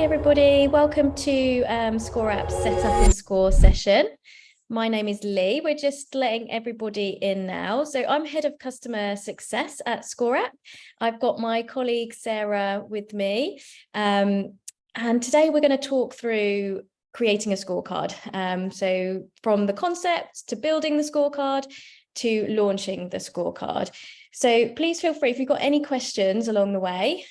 Hi everybody, welcome to ScoreApp Setup and Score session. My name is Leigh. We're just letting everybody in now. So I'm Head of Customer Success at ScoreApp. I've got my colleague Sarah with me. And today we're going to talk through creating a scorecard. So from the concept to building the scorecard to launching the scorecard. So please feel free, if you've got any questions along the way,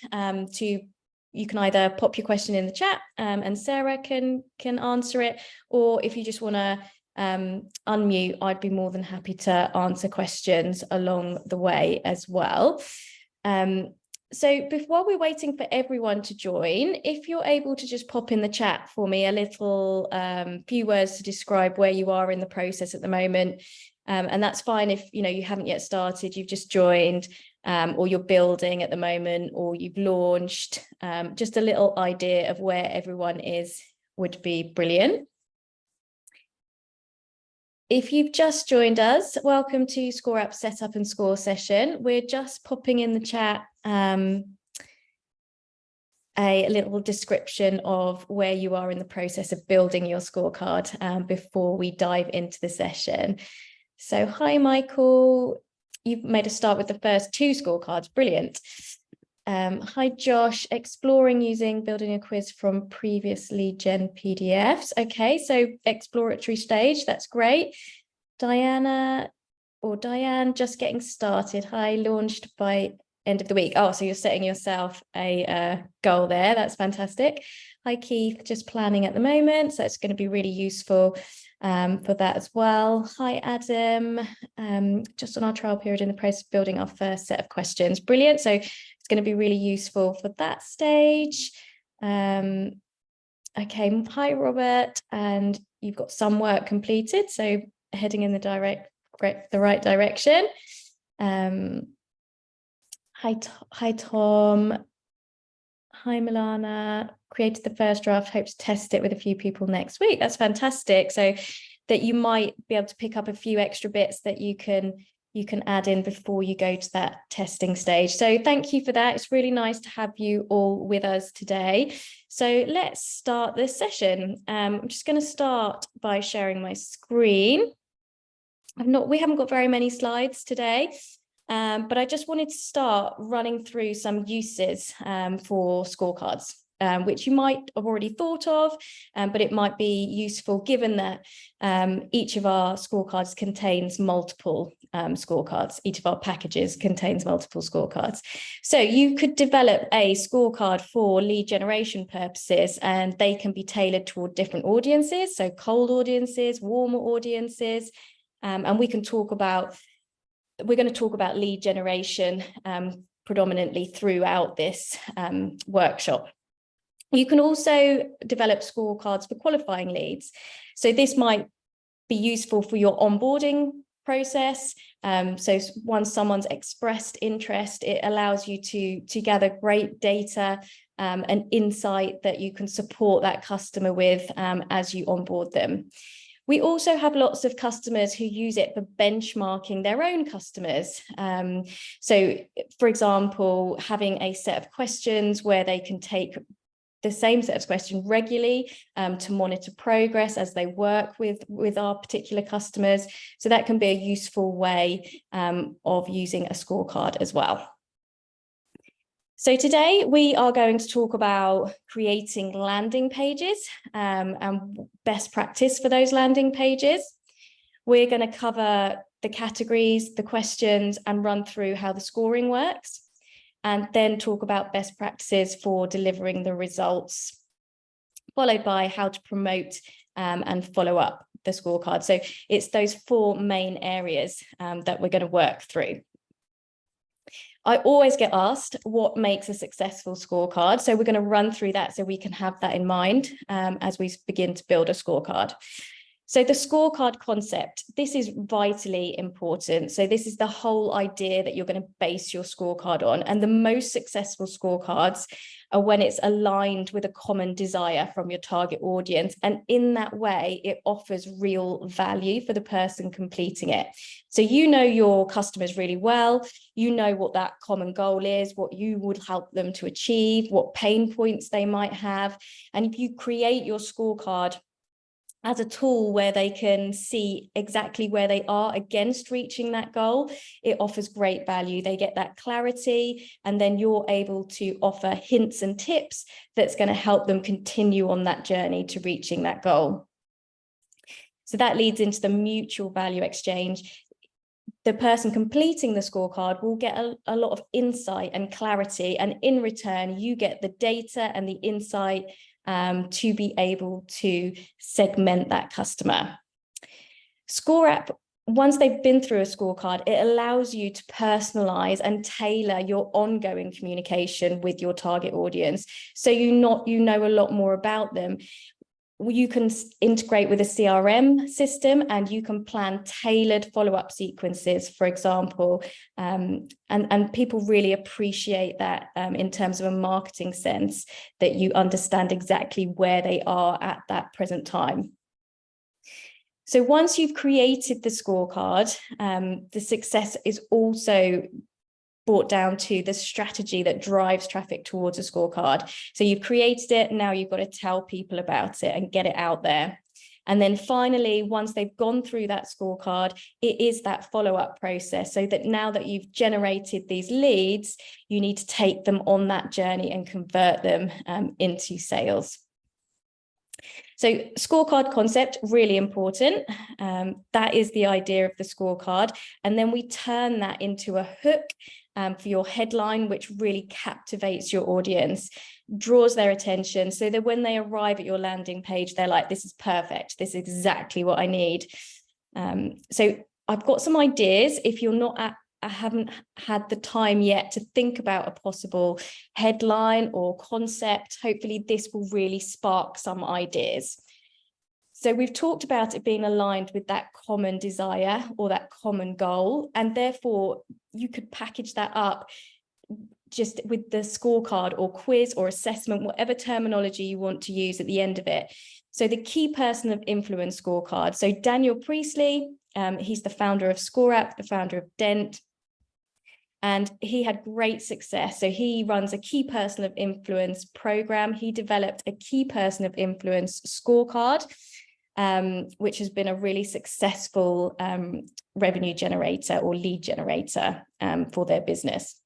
you can either pop your question in the chat and Sarah can answer it, or if you just want to unmute, I'd be more than happy to answer questions along the way as well. So while we're waiting for everyone to join, if you're able to just pop in the chat for me a little few words to describe where you are in the process at the moment. And that's fine if you haven't yet started, you've just joined, or you're building at the moment, or you've launched. Just a little idea of where everyone is would be brilliant. If you've just joined us, welcome to ScoreApp Setup and Score session. We're just popping in the chat a little description of where you are in the process of building your scorecard before we dive into the session. So hi, Michael. You've made a start with the first 2 scorecards. Brilliant. Hi, Josh. Exploring using building a quiz from previously gen PDFs. Okay, so exploratory stage. That's great. Diane, just getting started. Hi, launched by end of the week. Oh, so you're setting yourself a goal there. That's fantastic. Hi, Keith. Just planning at the moment. So it's going to be really useful for that as well. Hi, Adam. Just on our trial period in the process of building our first set of questions. Brilliant. So it's going to be really useful for that stage. Okay. Hi, Robert. And you've got some work completed. So heading in the right direction. Hi, Tom. Hi, Milana. Created the first draft, hope to test it with a few people next week. That's fantastic. So that you might be able to pick up a few extra bits that you can add in before you go to that testing stage. So thank you for that. It's really nice to have you all with us today. So let's start this session. I'm just going to start by sharing my screen. We haven't got very many slides today. But I just wanted to start running through some uses for scorecards, which you might have already thought of, but it might be useful given that each of our scorecards contains multiple scorecards. Each of our packages contains multiple scorecards. So you could develop a scorecard for lead generation purposes, and they can be tailored toward different audiences, so cold audiences, warmer audiences, and we're going to talk about lead generation predominantly throughout this workshop. You can also develop scorecards for qualifying leads. So this might be useful for your onboarding process. So once someone's expressed interest, it allows you to gather great data and insight that you can support that customer with as you onboard them. We also have lots of customers who use it for benchmarking their own customers. So, for example, having a set of questions where they can take the same set of questions regularly to monitor progress as they work with our particular customers. So that can be a useful way of using a scorecard as well. So today we are going to talk about creating landing pages and best practice for those landing pages. We're going to cover the categories, the questions, and run through how the scoring works, and then talk about best practices for delivering the results, followed by how to promote and follow up the scorecard. So it's those 4 main areas that we're going to work through. I always get asked what makes a successful scorecard. So we're going to run through that so we can have that in mind as we begin to build a scorecard. So the scorecard concept, this is vitally important. So this is the whole idea that you're going to base your scorecard on. And the most successful scorecards are when it's aligned with a common desire from your target audience. And in that way, it offers real value for the person completing it. So you know your customers really well. You know what that common goal is, what you would help them to achieve, what pain points they might have. And if you create your scorecard as a tool where they can see exactly where they are against reaching that goal, it offers great value. They get that clarity, and then you're able to offer hints and tips that's going to help them continue on that journey to reaching that goal. So that leads into the mutual value exchange. The person completing the scorecard will get a lot of insight and clarity, and in return, you get the data and the insight to be able to segment that customer. ScoreApp, once they've been through a scorecard, it allows you to personalize and tailor your ongoing communication with your target audience. So you know a lot more about them. You can integrate with a CRM system, and you can plan tailored follow-up sequences, for example, and people really appreciate that in terms of a marketing sense, that you understand exactly where they are at that present time. So once you've created the scorecard, the success is also brought down to the strategy that drives traffic towards a scorecard. So you've created it, now you've got to tell people about it and get it out there. And then finally, once they've gone through that scorecard, it is that follow-up process. So that now that you've generated these leads, you need to take them on that journey and convert them into sales. So scorecard concept, really important. That is the idea of the scorecard. And then we turn that into a hook for your headline, which really captivates your audience, draws their attention, so that when they arrive at your landing page, they're like, this is perfect. This is exactly what I need. So I've got some ideas. If you're not I haven't had the time yet to think about a possible headline or concept, hopefully this will really spark some ideas. So we've talked about it being aligned with that common desire or that common goal, and therefore you could package that up just with the scorecard or quiz or assessment, whatever terminology you want to use at the end of it. So the key person of influence scorecard. So Daniel Priestley, he's the founder of ScoreApp, the founder of Dent, and he had great success. So he runs a key person of influence program. He developed a key person of influence scorecard, which has been a really successful revenue generator or lead generator for their business.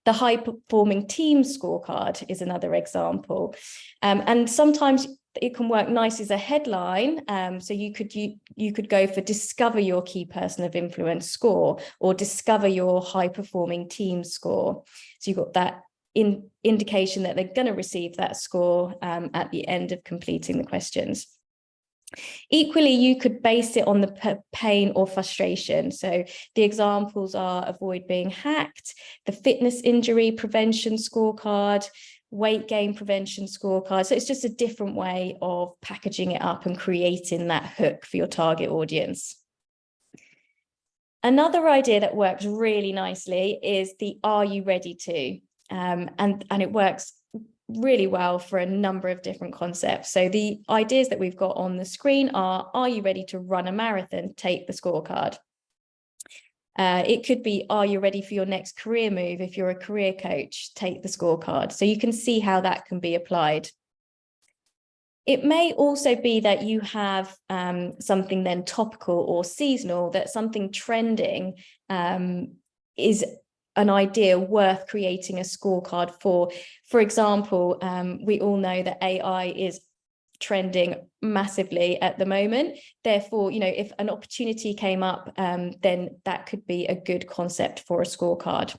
The high performing team scorecard is another example. And sometimes it can work nice as a headline. So you could go for discover your key person of influence score, or discover your high performing team score. So you've got that indication that they're going to receive that score at the end of completing the questions. Equally, you could base it on the pain or frustration. So the examples are avoid being hacked, the fitness injury prevention scorecard, weight gain prevention scorecard. So it's just a different way of packaging it up and creating that hook for your target audience. Another idea that works really nicely is the are you ready to? And it works really well for a number of different concepts. So the ideas that we've got on the screen are you ready to run a marathon? Take the scorecard. It could be, are you ready for your next career move? If you're a career coach, take the scorecard. So you can see how that can be applied. It may also be that you have something then topical or seasonal, that something trending is an idea worth creating a scorecard for. For example, we all know that AI is trending massively at the moment. Therefore, if an opportunity came up, then that could be a good concept for a scorecard.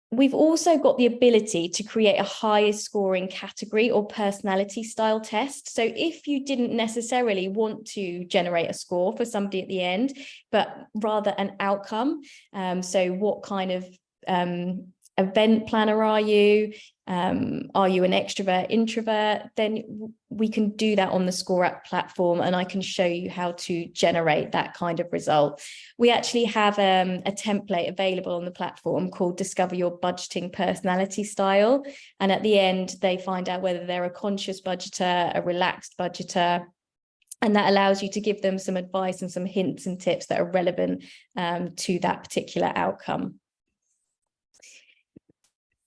We've also got the ability to create a higher scoring category or personality style test. So if you didn't necessarily want to generate a score for somebody at the end, but rather an outcome, so what kind of event planner are you? Are you an extrovert, introvert? Then we can do that on the ScoreApp platform, and I can show you how to generate that kind of result. We actually have a template available on the platform called Discover Your Budgeting Personality Style. And at the end, they find out whether they're a conscious budgeter, a relaxed budgeter, and that allows you to give them some advice and some hints and tips that are relevant to that particular outcome.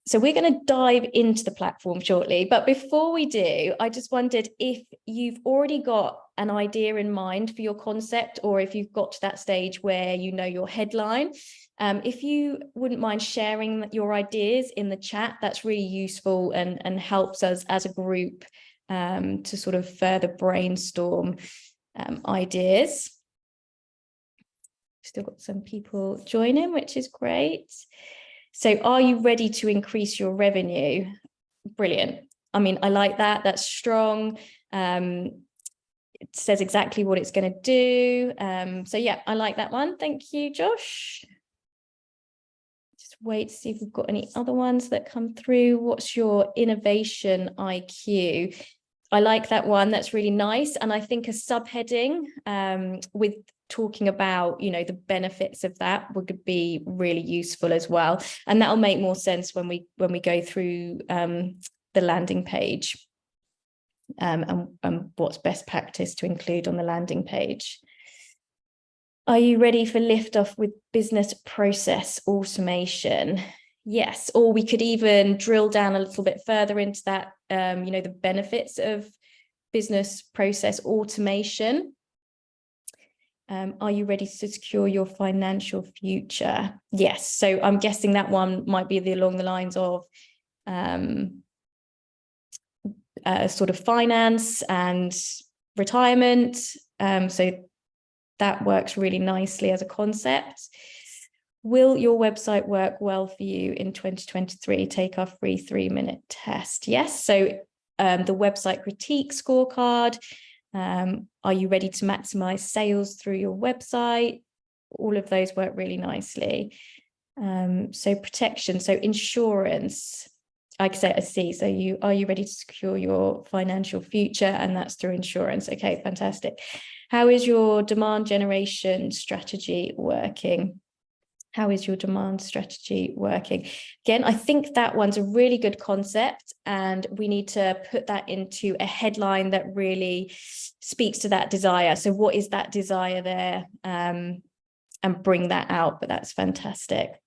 So we're going to dive into the platform shortly, but before we do, I just wondered if you've already got an idea in mind for your concept, or if you've got to that stage where you know your headline. If you wouldn't mind sharing your ideas in the chat, that's really useful and helps us as a group to sort of further brainstorm ideas. Still got some people joining, which is great. So are you ready to increase your revenue? Brilliant. I mean, I like that. That's strong. It says exactly what it's going to do. So yeah, I like that one. Thank you, Josh. Just wait to see if we've got any other ones that come through. What's your innovation IQ? I like that one. That's really nice. And I think a subheading with talking about, you know, the benefits of that would be really useful as well. And that'll make more sense when we go through the landing page and what's best practice to include on the landing page. Are you ready for liftoff with business process automation? Yes, or we could even drill down a little bit further into that, you know, the benefits of business process automation. Are you ready to secure your financial future? Yes, so I'm guessing that one might be along the lines of sort of finance and retirement. So that works really nicely as a concept. Will your website work well for you in 2023? Take our free 3-minute test. Yes, so the website critique scorecard. Are you ready to maximize sales through your website? All of those work really nicely. So protection, so insurance. I see. So are you ready to secure your financial future? And that's through insurance. Okay, fantastic. How is your demand generation strategy working? How is your demand strategy working? Again, I think that one's a really good concept, and we need to put that into a headline that really speaks to that desire. So what is that desire there? And bring that out, but that's fantastic.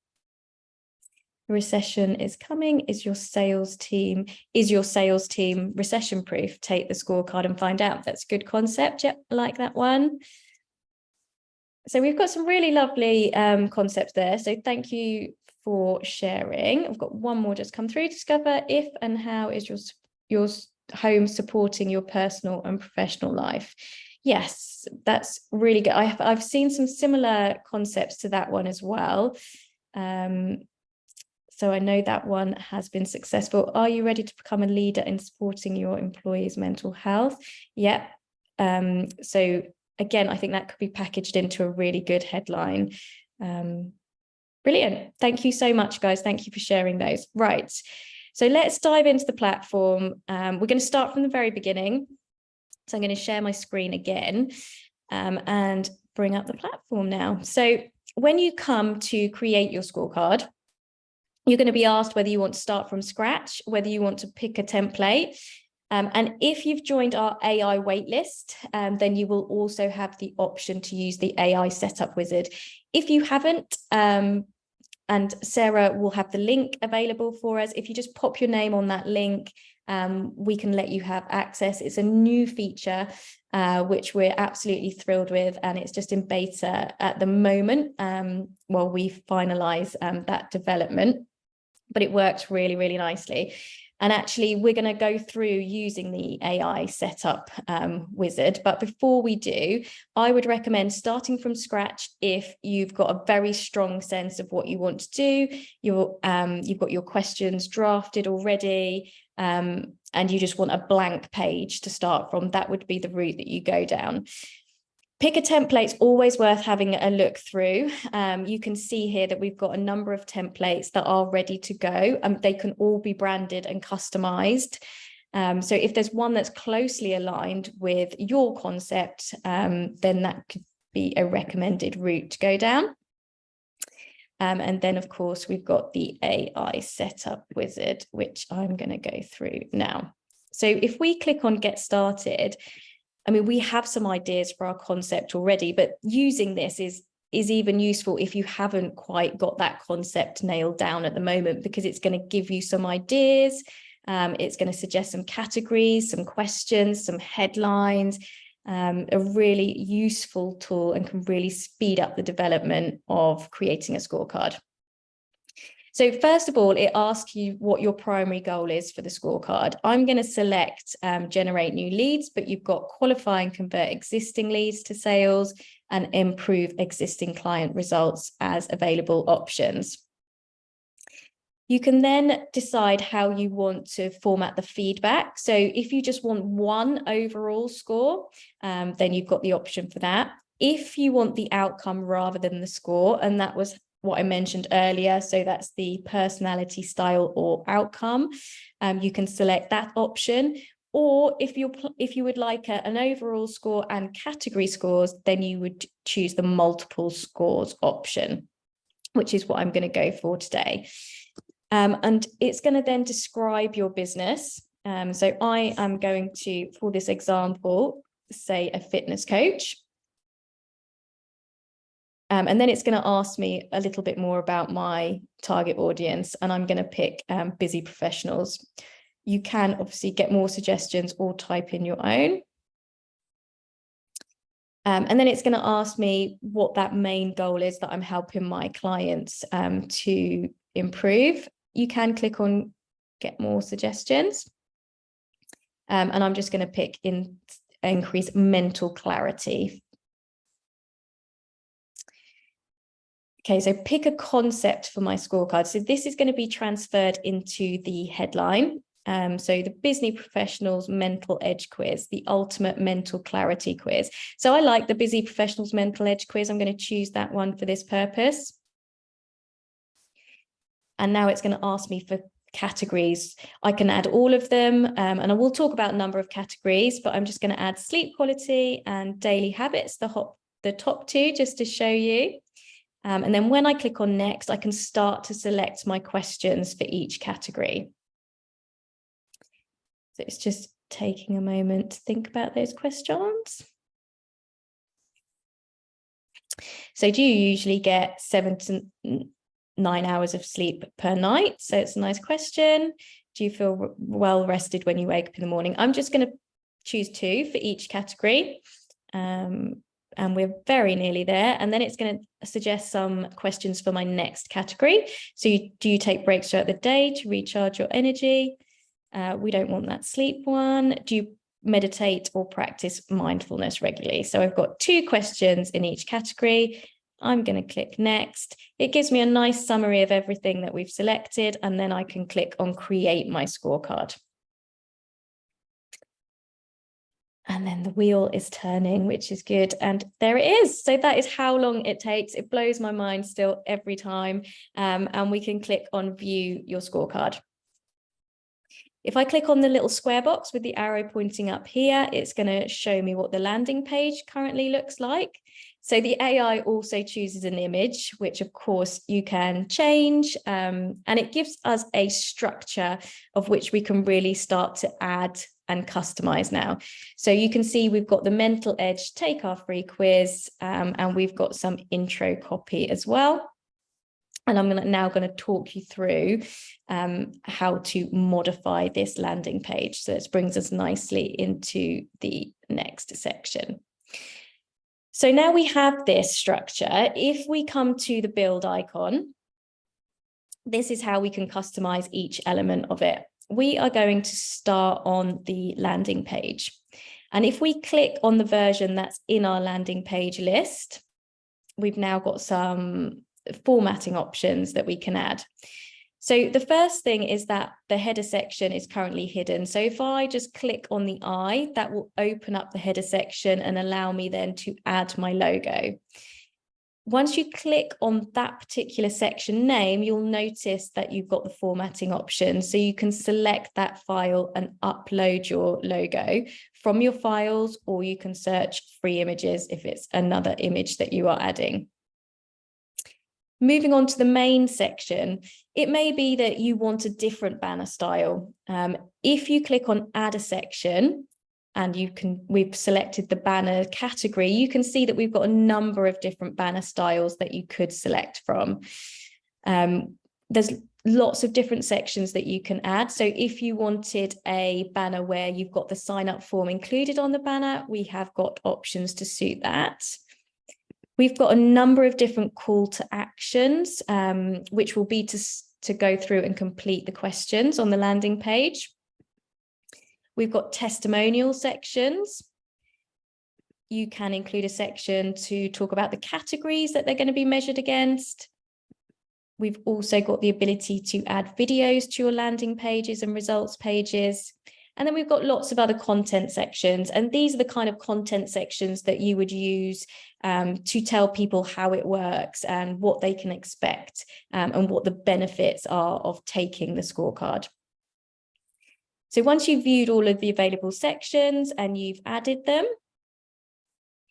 The recession is coming. Is your sales team recession proof? Take the scorecard and find out. That's a good concept. Yep, I like that one. So we've got some really lovely concepts there. So thank you for sharing. I've got one more just come through. Discover if and how is your home supporting your personal and professional life. Yes, that's really good. I've seen some similar concepts to that one as well. So I know that one has been successful. Are you ready to become a leader in supporting your employees' mental health? Yeah. So again, I think that could be packaged into a really good headline. Brilliant. Thank you so much, guys. Thank you for sharing those. Right. So let's dive into the platform. We're going to start from the very beginning. So I'm going to share my screen again and bring up the platform now. So when you come to create your scorecard, you're going to be asked whether you want to start from scratch, whether you want to pick a template. And if you've joined our AI waitlist, then you will also have the option to use the AI setup wizard. If you haven't, and Sarah will have the link available for us, if you just pop your name on that link, we can let you have access. It's a new feature, which we're absolutely thrilled with, and it's just in beta at the moment while we finalize that development. But it works really, really nicely. And actually, we're going to go through using the AI setup wizard. But before we do, I would recommend starting from scratch if you've got a very strong sense of what you want to do. You've got your questions drafted already, and you just want a blank page to start from. That would be the route that you go down. Pick a template's always worth having a look through. You can see here that we've got a number of templates that are ready to go. They can all be branded and customized. So if there's one that's closely aligned with your concept, then that could be a recommended route to go down. And then, of course, we've got the AI setup wizard, which I'm going to go through now. So if we click on Get Started, I mean, we have some ideas for our concept already, but using this is even useful if you haven't quite got that concept nailed down at the moment, because it's going to give you some ideas. It's going to suggest some categories, some questions, some headlines, a really useful tool, and can really speed up the development of creating a scorecard. So first of all, it asks you what your primary goal is for the scorecard. I'm going to select generate new leads, but you've got qualify and convert existing leads to sales and improve existing client results as available options. You can then decide how you want to format the feedback. So if you just want one overall score, then you've got the option for that. If you want the outcome rather than the score, and that was what I mentioned earlier, so that's the personality, style, or outcome, you can select that option. Or if you would like an overall score and category scores, then you would choose the multiple scores option, which is what I'm going to go for today. And it's going to then describe your business. So I am going to, for this example, say a fitness coach. And then it's going to ask me a little bit more about my target audience, and I'm going to pick busy professionals. You can obviously get more suggestions or type in your own. And then it's going to ask me what that main goal is that I'm helping my clients to improve. You can click on get more suggestions. And I'm just going to pick increase mental clarity. Okay, so pick a concept for my scorecard. So this is going to be transferred into the headline. So the busy professionals mental edge quiz, the ultimate mental clarity quiz. So I like the busy professionals mental edge quiz. I'm going to choose that one for this purpose. And now it's going to ask me for categories. I can add all of them, and I will talk about a number of categories, but I'm just going to add sleep quality and daily habits, the top two, just to show you. And then when I click on next, I can start to select my questions for each category. So it's just taking a moment to think about those questions. So do you usually get 7 to 9 hours of sleep per night? So it's a nice question. Do you feel well rested when you wake up in the morning? I'm just going to choose 2 for each category. And we're very nearly there. And then it's going to suggest some questions for my next category. So do you take breaks throughout the day to recharge your energy? We don't want that sleep one. Do you meditate or practice mindfulness regularly? So I've got 2 questions in each category. I'm going to click next. It gives me a nice summary of everything that we've selected, and then I can click on create my scorecard. And then the wheel is turning, which is good. And there it is. So that is how long it takes. It blows my mind still every time. And we can click on view your scorecard. If I click on the little square box with the arrow pointing up here, it's going to show me what the landing page currently looks like. So the AI also chooses an image, which of course you can change, and it gives us a structure of which we can really start to add and customize now. So you can see we've got the mental edge, take our free quiz, and we've got some intro copy as well. And I'm now going to talk you through how to modify this landing page. So this brings us nicely into the next section. So now we have this structure. If we come to the build icon, this is how we can customize each element of it. We are going to start on the landing page. And if we click on the version that's in our landing page list, we've now got some formatting options that we can add. So the first thing is that the header section is currently hidden. So if I just click on the eye, that will open up the header section and allow me then to add my logo. Once you click on that particular section name, you'll notice that you've got the formatting option. So you can select that file and upload your logo from your files, or you can search free images if it's another image that you are adding. Moving on to the main section, it may be that you want a different banner style. If you click on add a section, and we've selected the banner category, you can see that we've got a number of different banner styles that you could select from. There's lots of different sections that you can add. So if you wanted a banner where you've got the sign up form included on the banner, we have got options to suit that. We've got a number of different call to actions, which will be to go through and complete the questions on the landing page. We've got testimonial sections. You can include a section to talk about the categories that they're going to be measured against. We've also got the ability to add videos to your landing pages and results pages. And then we've got lots of other content sections. And these are the kind of content sections that you would use to tell people how it works and what they can expect and what the benefits are of taking the scorecard. So once you've viewed all of the available sections and you've added them,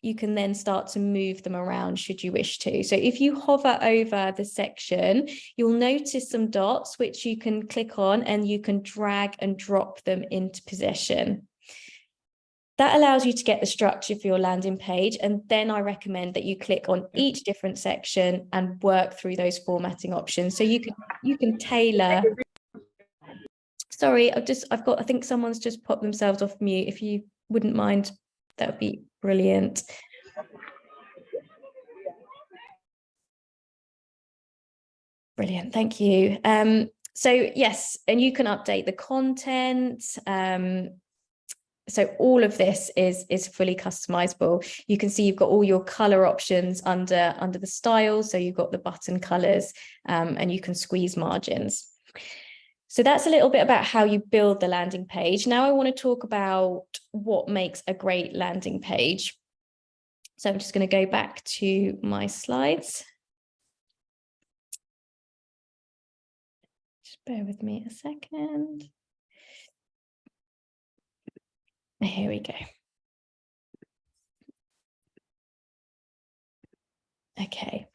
you can then start to move them around should you wish to. So if you hover over the section, you'll notice some dots which you can click on and you can drag and drop them into position. That allows you to get the structure for your landing page. And then I recommend that you click on each different section and work through those formatting options. So you can tailor. Sorry, I think someone's just popped themselves off mute. If you wouldn't mind, that would be brilliant. Brilliant, thank you. So yes, and you can update the content. So all of this is fully customizable. You can see you've got all your color options under the style. So you've got the button colors and you can squeeze margins. So that's a little bit about how you build the landing page. Now I want to talk about what makes a great landing page. So I'm just going to go back to my slides. Just bear with me a second. Here we go. Okay.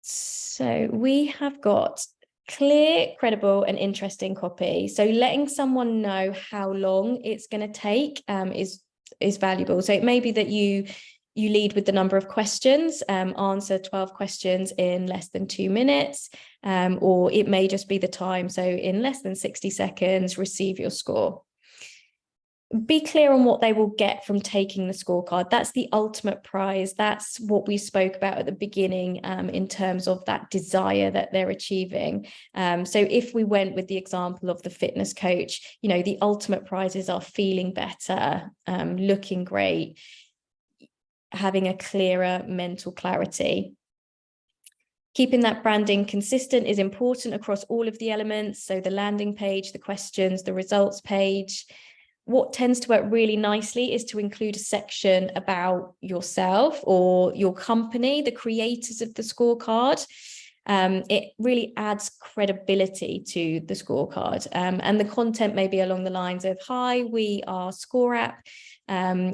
So we have got clear, credible, and interesting copy. So letting someone know how long it's going to take is valuable. So it may be that you lead with the number of questions, answer 12 questions in less than 2 minutes, or it may just be the time. So in less than 60 seconds, receive your score. Be clear on what they will get from taking the scorecard. That's the ultimate prize. That's what we spoke about at the beginning in terms of that desire that they're achieving. So if we went with the example of the fitness coach, you know, the ultimate prizes are feeling better, looking great, having a clearer mental clarity. Keeping that branding consistent is important across all of the elements. So the landing page, the questions, the results page. What tends to work really nicely is to include a section about yourself or your company, the creators of the scorecard. It really adds credibility to the scorecard. And the content may be along the lines of, hi, we are ScoreApp.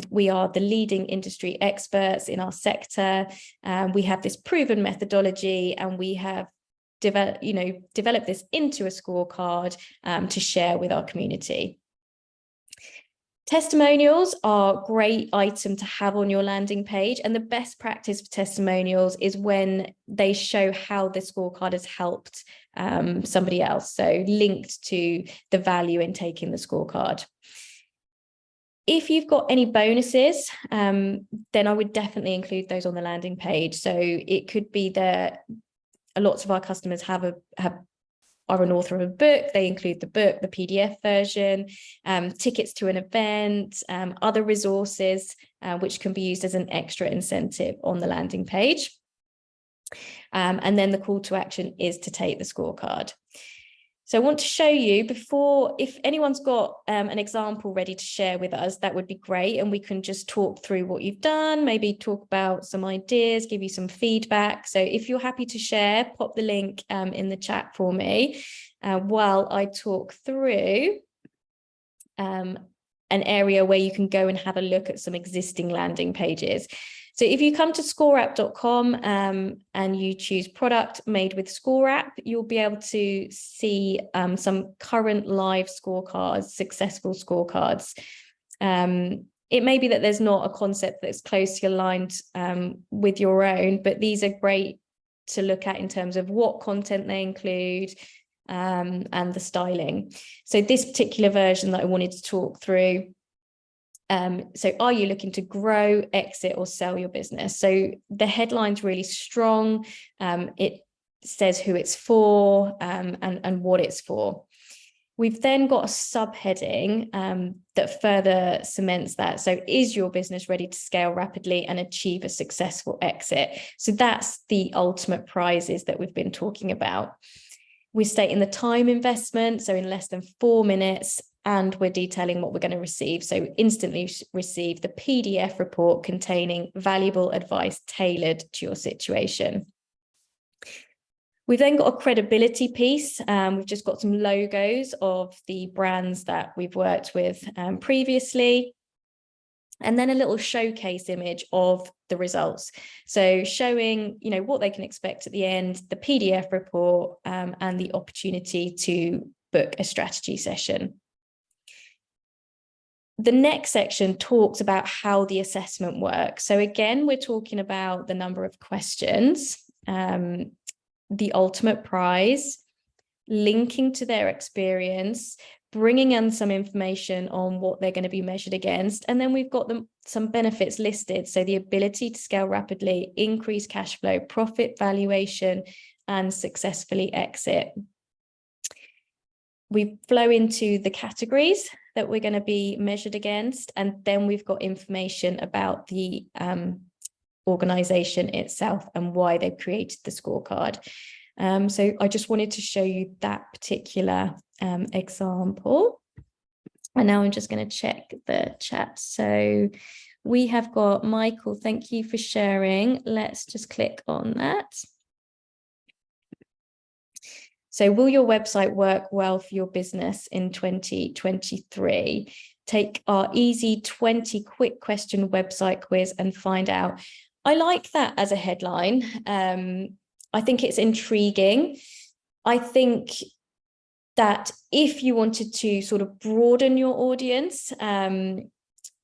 We are the leading industry experts in our sector. We have this proven methodology and we have developed this into a scorecard to share with our community. Testimonials are a great item to have on your landing page, and the best practice for testimonials is when they show how the scorecard has helped somebody else, so linked to the value in taking the scorecard. If you've got any bonuses, then I would definitely include those on the landing page. So it could be that lots of our customers are an author of a book. They include the book, the PDF version, tickets to an event, other resources, which can be used as an extra incentive on the landing page. And then the call to action is to take the scorecard. So I want to show you before, if anyone's got an example ready to share with us, that would be great. And we can just talk through what you've done, maybe talk about some ideas, give you some feedback. So if you're happy to share, pop the link in the chat for me while I talk through an area where you can go and have a look at some existing landing pages. So if you come to scoreapp.com and you choose product made with ScoreApp, you'll be able to see some current live scorecards, successful scorecards. It may be that there's not a concept that's closely aligned with your own, but these are great to look at in terms of what content they include and the styling. So this particular version that I wanted to talk through, so are you looking to grow, exit, or sell your business? So the headline's really strong. It says who it's for and what it's for. We've then got a subheading that further cements that. So is your business ready to scale rapidly and achieve a successful exit? So that's the ultimate prizes that we've been talking about. We're stating the time investment, so in less than 4 minutes, and we're detailing what we're going to receive. So instantly receive the PDF report containing valuable advice tailored to your situation. We've then got a credibility piece. We've just got some logos of the brands that we've worked with previously. And then a little showcase image of the results. So showing, what they can expect at the end, the PDF report, and the opportunity to book a strategy session. The next section talks about how the assessment works. So again, we're talking about the number of questions, the ultimate prize, linking to their experience, bringing in some information on what they're going to be measured against. And then we've got some benefits listed. So the ability to scale rapidly, increase cash flow, profit valuation, and successfully exit. We flow into the categories that we're going to be measured against. And then we've got information about the organization itself and why they've created the scorecard. So I just wanted to show you that particular example. And now I'm just going to check the chat. So we have got Michael, thank you for sharing. Let's just click on that. So will your website work well for your business in 2023? Take our easy 20 quick question website quiz and find out. I like that as a headline. I think it's intriguing. I think that if you wanted to sort of broaden your audience,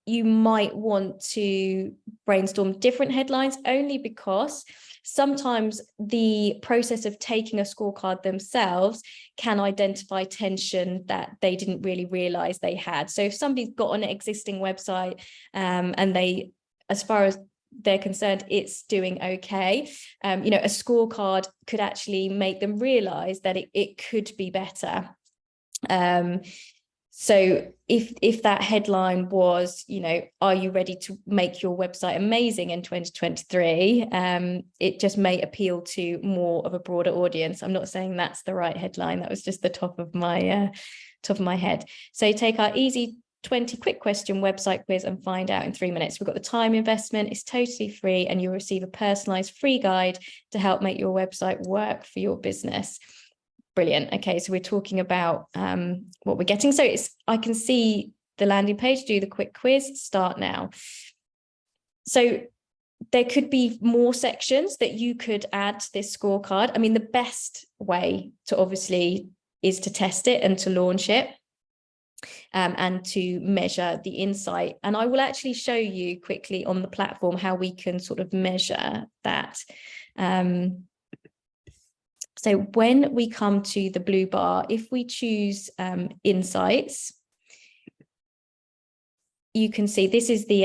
you might want to brainstorm different headlines, only because sometimes the process of taking a scorecard themselves can identify tension that they didn't really realize they had. So if somebody's got an existing website and they, as far as they're concerned, it's doing okay, a scorecard could actually make them realize that it could be better. So if that headline was, are you ready to make your website amazing in 2023? It just may appeal to more of a broader audience. I'm not saying that's the right headline. That was just the top of my head. So take our easy 20 quick question website quiz and find out in 3 minutes. We've got the time investment. It's totally free, and you'll receive a personalized free guide to help make your website work for your business. Brilliant. Okay, so we're talking about what we're getting. So I can see the landing page, do the quick quiz, start now. So there could be more sections that you could add to this scorecard. I mean, the best way to obviously is to test it and to launch it and to measure the insight. And I will actually show you quickly on the platform how we can sort of measure that. So when we come to the blue bar, if we choose insights, you can see this is the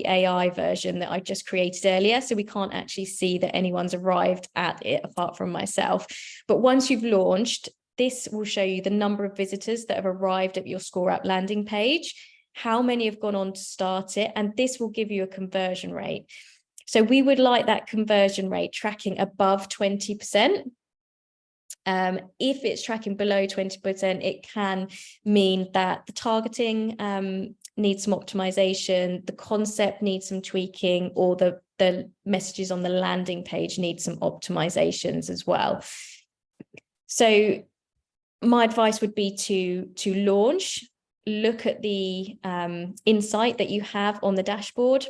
AI version that I just created earlier. So we can't actually see that anyone's arrived at it apart from myself. But once you've launched, this will show you the number of visitors that have arrived at your ScoreApp landing page, how many have gone on to start it, and this will give you a conversion rate. So we would like that conversion rate tracking above 20%. If it's tracking below 20%, it can mean that the targeting needs some optimization, the concept needs some tweaking, or the messages on the landing page need some optimizations as well. So my advice would be to launch, look at the insight that you have on the dashboard,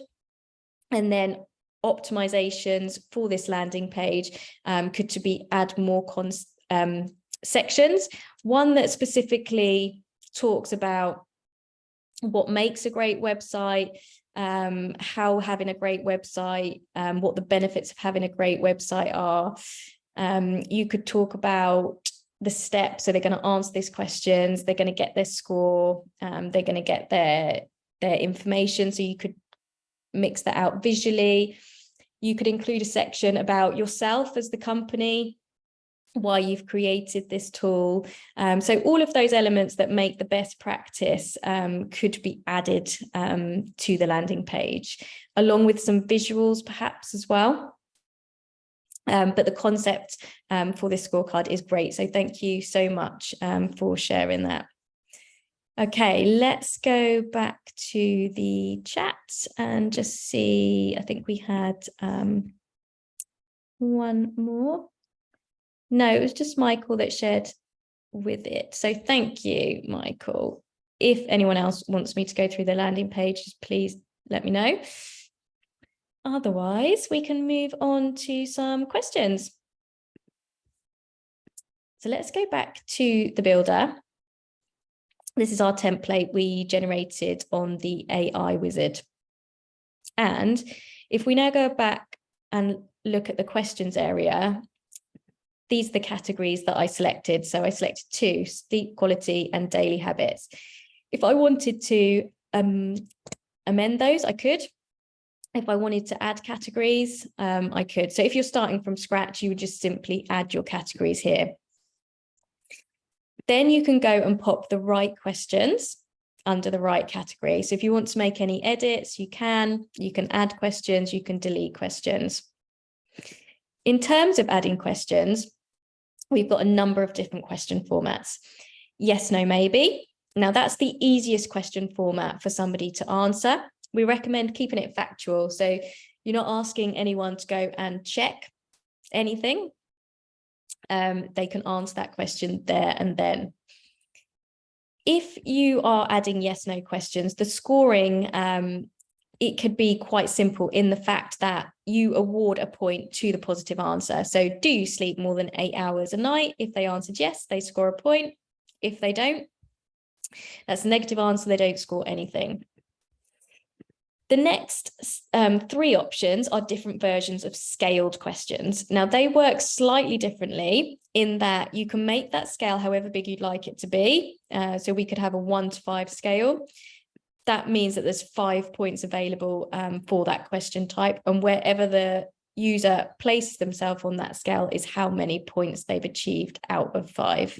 and then optimizations for this landing page could to be add more sections. One that specifically talks about what makes a great website, how having a great website, what the benefits of having a great website are. You could talk about the steps. So they're going to answer these questions, they're going to get their score, they're going to get their information. So you could mix that out visually. You could include a section about yourself as the company, why you've created this tool. So all of those elements that make the best practice could be added to the landing page, along with some visuals perhaps as well. But the concept for this scorecard is great. So thank you so much for sharing that. Okay, let's go back to the chat and just see. I think we had one more. No, it was just Michael that shared with it. So thank you, Michael. If anyone else wants me to go through the landing page, please let me know. Otherwise, we can move on to some questions. So let's go back to the builder. This is our template we generated on the AI wizard. And if we now go back and look at the questions area, these are the categories that I selected. So I selected 2, sleep quality and daily habits. If I wanted to amend those, I could. If I wanted to add categories, I could. So if you're starting from scratch, you would just simply add your categories here. Then you can go and pop the right questions under the right category. So if you want to make any edits, you can add questions, you can delete questions. In terms of adding questions, we've got a number of different question formats. Yes, no, maybe. Now that's the easiest question format for somebody to answer. We recommend keeping it factual. So you're not asking anyone to go and check anything. They can answer that question there and then. If you are adding yes, no questions, the scoring, it could be quite simple in the fact that you award a point to the positive answer. So do you sleep more than 8 hours a night? If they answered yes, they score a point. If they don't, that's a negative answer, they don't score anything. The next 3 options are different versions of scaled questions. Now, they work slightly differently in that you can make that scale however big you'd like it to be. So we could have a 1 to 5 scale. That means that there's 5 points available for that question type, and wherever the user places themselves on that scale is how many points they've achieved out of 5.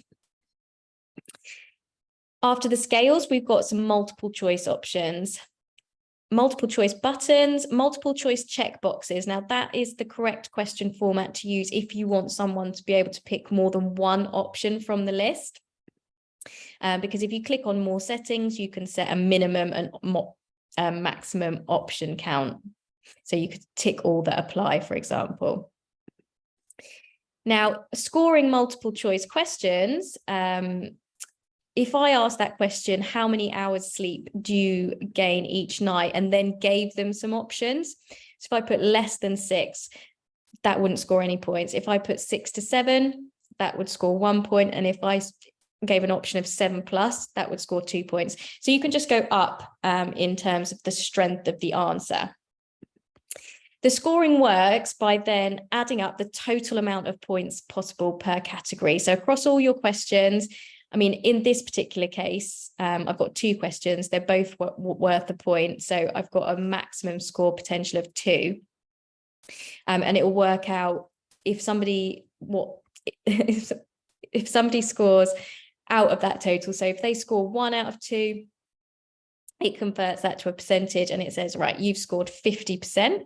After the scales, we've got some multiple choice options. Multiple choice buttons, multiple choice checkboxes. Now that is the correct question format to use if you want someone to be able to pick more than one option from the list. Because if you click on more settings, you can set a minimum and maximum option count. So you could tick all that apply, for example. Now, scoring multiple choice questions, if I asked that question, how many hours sleep do you gain each night, and then gave them some options? So if I put less than 6, that wouldn't score any points. If I put 6 to 7, that would score 1 point. And if I gave an option of 7+, that would score 2 points. So you can just go up in terms of the strength of the answer. The scoring works by then adding up the total amount of points possible per category. So across all your questions, I mean, in this particular case, I've got 2 questions. They're both worth a point. So I've got a maximum score potential of 2. And it will work out if somebody if somebody scores out of that total. So if they score 1 out of 2, it converts that to a percentage and it says, right, you've scored 50%.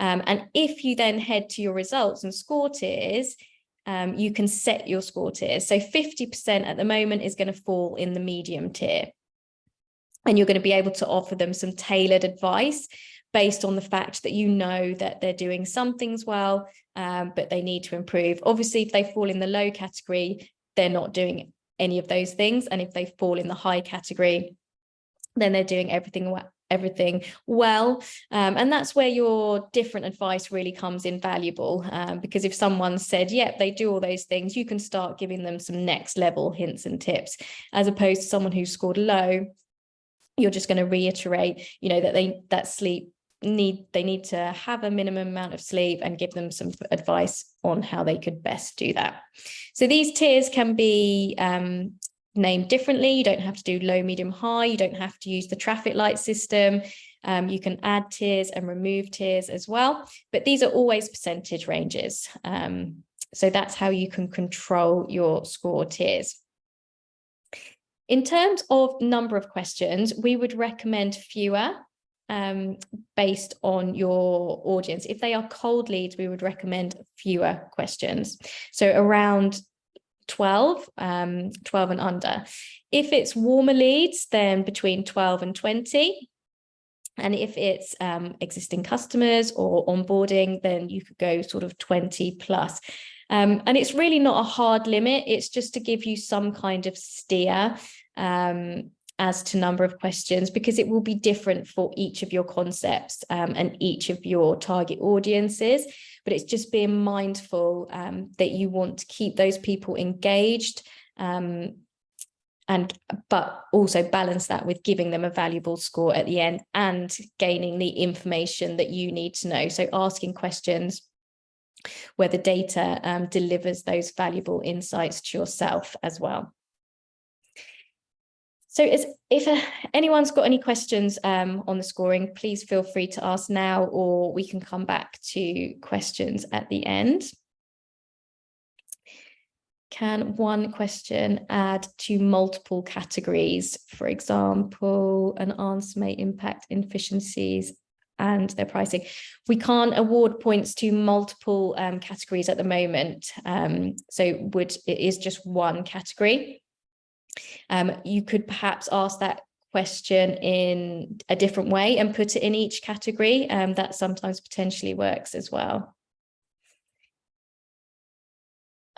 And if you then head to your results and score tiers, you can set your score tiers. So 50% at the moment is going to fall in the medium tier. And you're going to be able to offer them some tailored advice based on the fact that you know that they're doing some things well, but they need to improve. Obviously, if they fall in the low category, they're not doing any of those things. And if they fall in the high category, then they're doing everything well. And that's where your different advice really comes in valuable, because if someone said, yep, they do all those things, you can start giving them some next level hints and tips, as opposed to someone who scored low. You're just going to reiterate, that they need to have a minimum amount of sleep and give them some advice on how they could best do that. So these tiers can be named differently. You don't have to do low, medium, high. You don't have to use the traffic light system. You can add tiers and remove tiers as well, but these are always percentage ranges. So that's how you can control your score tiers. In terms of number of questions, we would recommend fewer based on your audience. If they are cold leads, we would recommend fewer questions. So around 12 and under. If it's warmer leads, then between 12 and 20. And if it's existing customers or onboarding, then you could go sort of 20 plus. And it's really not a hard limit. It's just to give you some kind of steer as to number of questions, because it will be different for each of your concepts and each of your target audiences. But it's just being mindful that you want to keep those people engaged, but also balance that with giving them a valuable score at the end and gaining the information that you need to know. So asking questions where the data delivers those valuable insights to yourself as well. So if anyone's got any questions on the scoring, please feel free to ask now, or we can come back to questions at the end. Can one question add to multiple categories? For example, an answer may impact efficiencies and their pricing. We can't award points to multiple categories at the moment. So it is just one category. You could perhaps ask that question in a different way and put it in each category. That sometimes potentially works as well.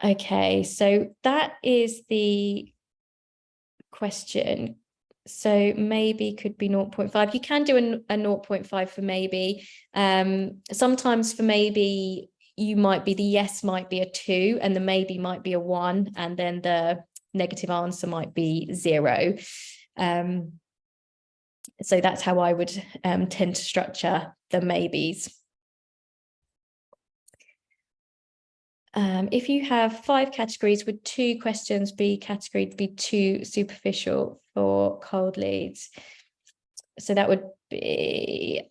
Okay, so that is the question. So maybe could be 0.5. You can do a 0.5 for maybe. Sometimes for maybe, you might be, the yes might be a 2 and the maybe might be a 1, and then the negative answer might be 0. So that's how I would tend to structure the maybes. If you have 5 categories, would 2 questions be category to be too superficial for cold leads? So that would be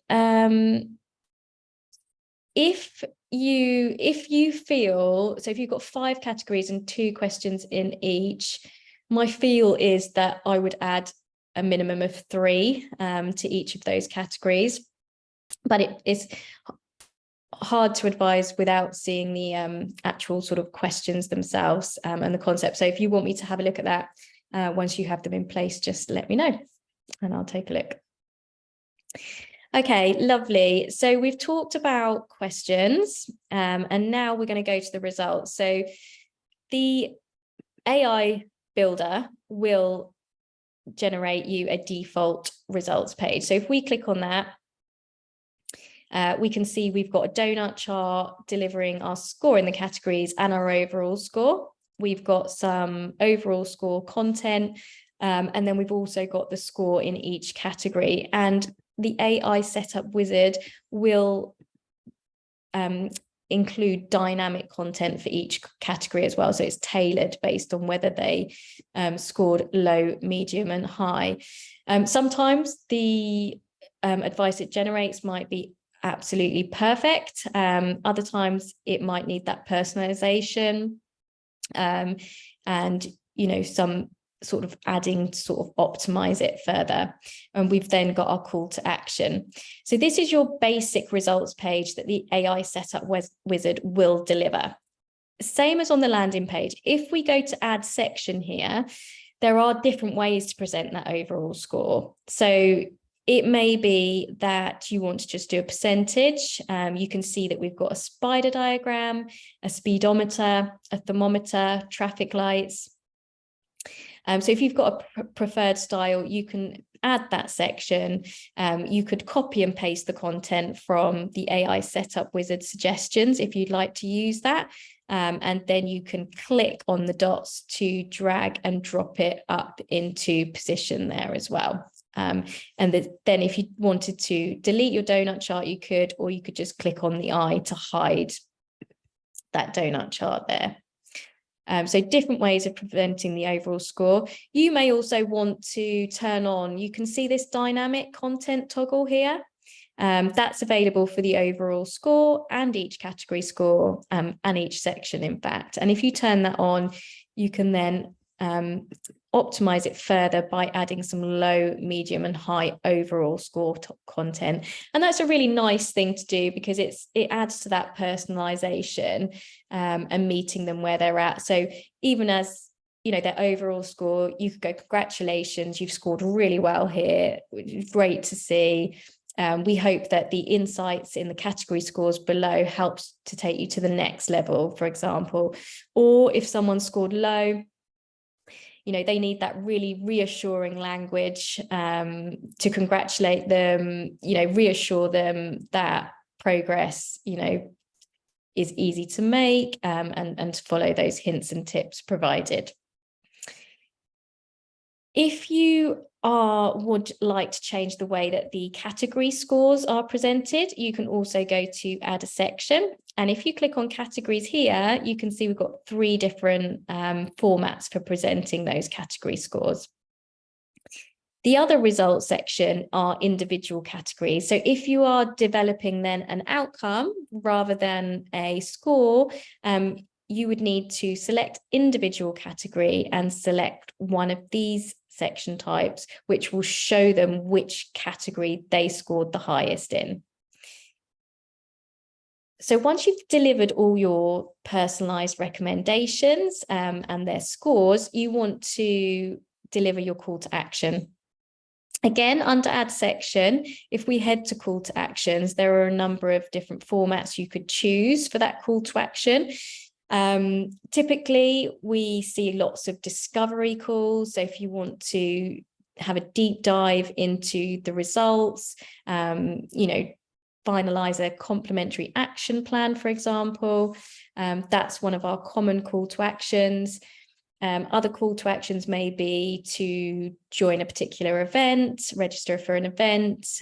if you feel, so if you've got 5 categories and 2 questions in each, my feel is that I would add a minimum of 3 to each of those categories, but it is hard to advise without seeing the actual sort of questions themselves and the concept. So if you want me to have a look at that once you have them in place, just let me know and I'll take a look. Okay, lovely. So we've talked about questions and now we're going to go to the results. So the AI builder will generate you a default results page. So if we click on that, we can see we've got a donut chart delivering our score in the categories and our overall score. We've got some overall score content, and then we've also got the score in each category. And the AI setup wizard will include dynamic content for each category as well. So it's tailored based on whether they scored low, medium, and high. Sometimes the advice it generates might be absolutely perfect. Other times it might need that personalization. And, some sort of adding to sort of optimize it further. And we've then got our call to action. So this is your basic results page that the AI setup wizard will deliver. Same as on the landing page. If we go to add section here, there are different ways to present that overall score. So it may be that you want to just do a percentage. You can see that we've got a spider diagram, a speedometer, a thermometer, traffic lights. So if you've got a preferred style, you can add that section. You could copy and paste the content from the AI setup wizard suggestions if you'd like to use that. And then you can click on the dots to drag and drop it up into position there as well. And then if you wanted to delete your donut chart, you could, or you could just click on the eye to hide that donut chart there. So different ways of presenting the overall score. You may also want to turn on, you can see this dynamic content toggle here. That's available for the overall score and each category score and each section, in fact. And if you turn that on, you can then optimize it further by adding some low, medium and high overall score content. And that's a really nice thing to do because it adds to that personalization and meeting them where they're at. So even as their overall score, you could go, congratulations, you've scored really well here, which is great to see. We hope that the insights in the category scores below helps to take you to the next level, for example. Or if someone scored low, they need that really reassuring language to congratulate them, reassure them that progress, is easy to make and to follow those hints and tips provided. If you would like to change the way that the category scores are presented, you can also go to add a section. And if you click on categories here, you can see we've got 3 different formats for presenting those category scores. The other results section are individual categories. So if you are developing then an outcome rather than a score, you would need to select individual category and select one of these section types, which will show them which category they scored the highest in. So once you've delivered all your personalized recommendations and their scores, you want to deliver your call to action. Again, under add section, if we head to call to actions, there are a number of different formats you could choose for that call to action. Typically, we see lots of discovery calls. So if you want to have a deep dive into the results, finalize a complementary action plan, for example, that's one of our common call to actions. Other call to actions may be to join a particular event, register for an event,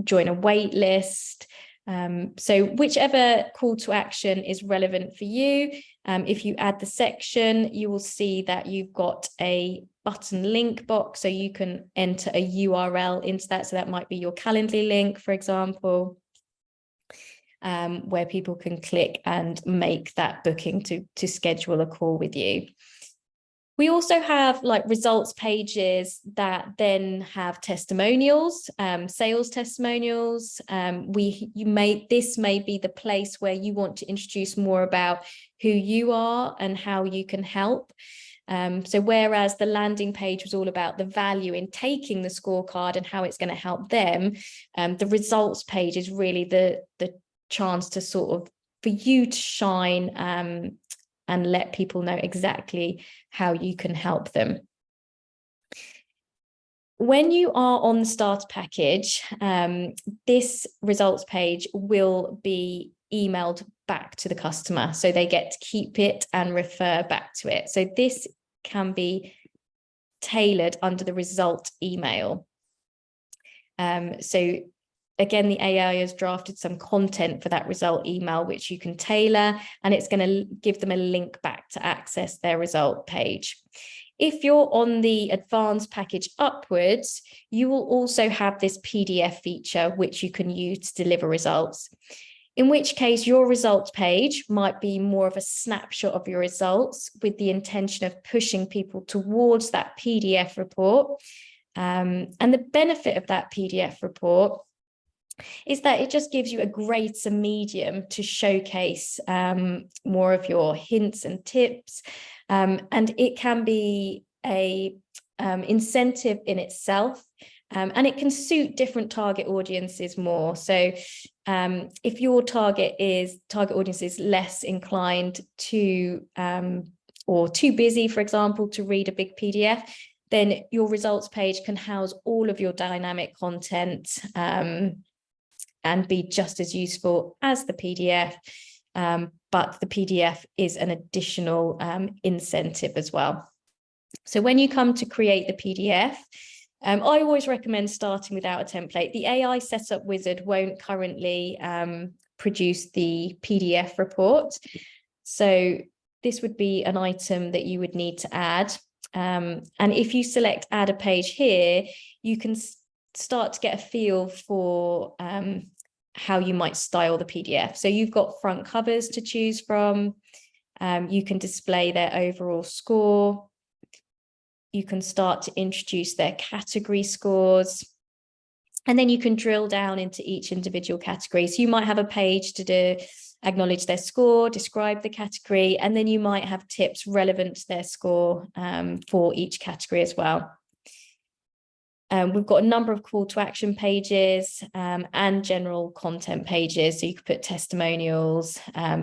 join a wait list. So whichever call to action is relevant for you, if you add the section, you will see that you've got a button link box, so you can enter a URL into that. So that might be your Calendly link, for example, where people can click and make that booking to schedule a call with you. We also have results pages that then have testimonials, sales testimonials. This may be the place where you want to introduce more about who you are and how you can help. So whereas the landing page was all about the value in taking the scorecard and how it's going to help them, the results page is really the chance to for you to shine and let people know exactly how you can help them. When you are on the starter package, this results page will be emailed back to the customer, so they get to keep it and refer back to it. So this can be tailored under the result email. So again, the AI has drafted some content for that result email, which you can tailor, and it's going to give them a link back to access their result page. If you're on the advanced package upwards, you will also have this PDF feature, which you can use to deliver results. in which case your results page might be more of a snapshot of your results with the intention of pushing people towards that PDF report. And the benefit of that PDF report is that it just gives you a greater medium to showcase more of your hints and tips. And it can be a incentive in itself, and it can suit different target audiences more. So if your target audience is less inclined to or too busy, for example, to read a big PDF, then your results page can house all of your dynamic content and be just as useful as the PDF. But the PDF is an additional incentive as well. So when you come to create the PDF, I always recommend starting without a template. The AI setup wizard won't currently produce the PDF report. So this would be an item that you would need to add. And if you select add a page here, you can start to get a feel for how you might style the PDF. So you've got front covers to choose from. You can display their overall score. You can start to introduce their category scores. And then you can drill down into each individual category. So you might have a page to acknowledge their score, describe the category, and then you might have tips relevant to their score for each category as well. We've got a number of call to action pages and general content pages. So you could put testimonials,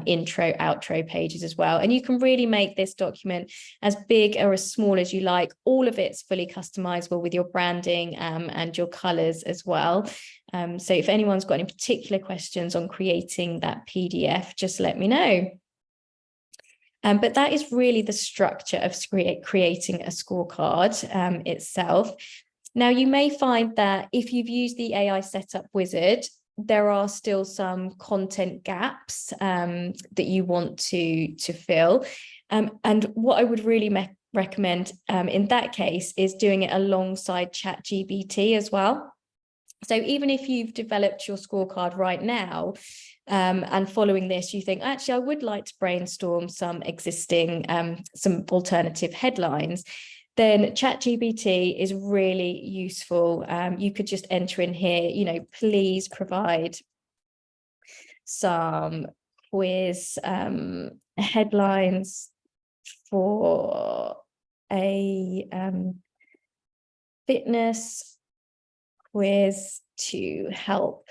intro, outro pages as well. And you can really make this document as big or as small as you like. All of it's fully customizable with your branding and your colors as well. So if anyone's got any particular questions on creating that PDF, just let me know. But that is really the structure of creating a scorecard itself. Now, you may find that if you've used the AI setup wizard, there are still some content gaps that you want to fill. And what I would really recommend in that case is doing it alongside ChatGPT as well. So even if you've developed your scorecard right now and following this, you think, actually, I would like to brainstorm some existing, some alternative headlines, then ChatGPT is really useful. You could just enter in here, please provide some quiz headlines for a fitness quiz to help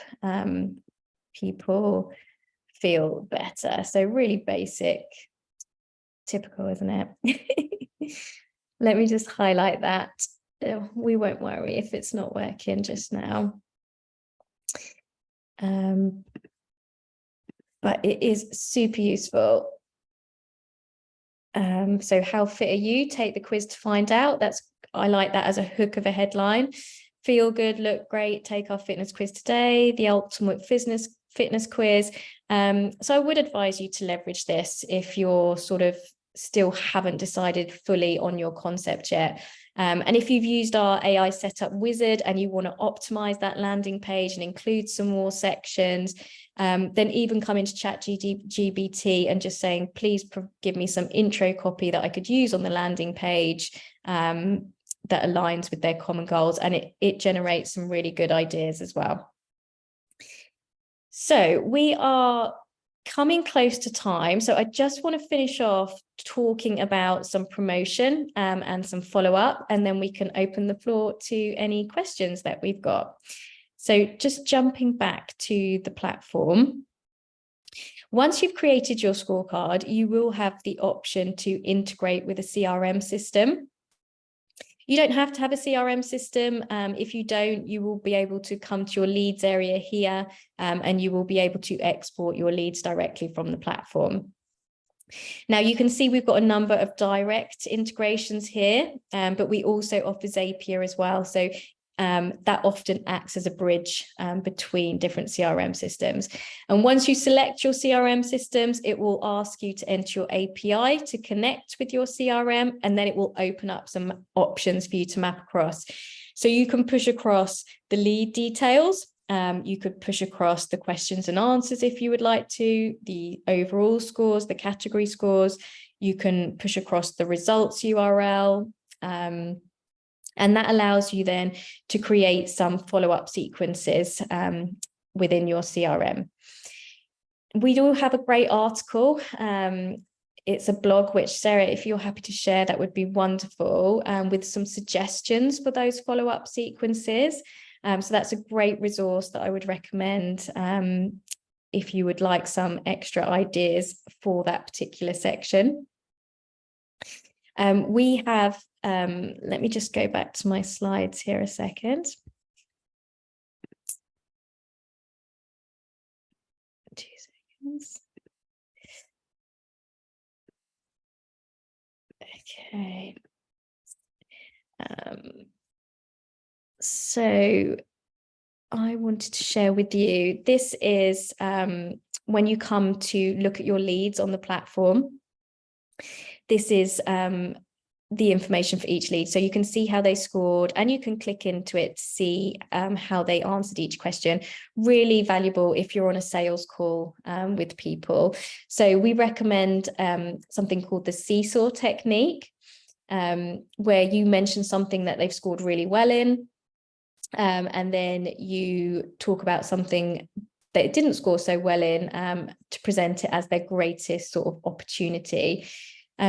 people feel better. So really basic, typical, isn't it? Let me just highlight that. We won't worry if it's not working just now. But it is super useful. So how fit are you? Take the quiz to find out. I like that as a hook of a headline. Feel good, look great, take our fitness quiz today, the ultimate fitness quiz. So I would advise you to leverage this if you're sort of still haven't decided fully on your concept yet. And if you've used our AI setup wizard and you want to optimize that landing page and include some more sections, then even come into ChatGPT and just saying, please give me some intro copy that I could use on the landing page that aligns with their common goals. And it generates some really good ideas as well. So we are coming close to time. So I just want to finish off talking about some promotion and some follow-up, and then we can open the floor to any questions that we've got. So just jumping back to the platform. Once you've created your scorecard, you will have the option to integrate with a CRM system. You don't have to have a CRM system. If you don't, you will be able to come to your leads area here and you will be able to export your leads directly from the platform. Now you can see we've got a number of direct integrations here, but we also offer Zapier as well. So that often acts as a bridge between different CRM systems. And once you select your CRM systems, it will ask you to enter your API to connect with your CRM, and then it will open up some options for you to map across. So you can push across the lead details You could push across the questions and answers if you would like to, the overall scores, the category scores. You can push across the results URL. And that allows you then to create some follow-up sequences within your CRM. We do have a great article. It's a blog which, Sarah, if you're happy to share, that would be wonderful, with some suggestions for those follow-up sequences. So that's a great resource that I would recommend if you would like some extra ideas for that particular section. We have, let me just go back to my slides here a second. 2 seconds. Okay. So I wanted to share with you, this is when you come to look at your leads on the platform. This is the information for each lead. So you can see how they scored, and you can click into it to see how they answered each question. Really valuable if you're on a sales call with people. So we recommend something called the seesaw technique, where you mention something that they've scored really well in, and then you talk about something that it didn't score so well in, to present it as their greatest sort of opportunity.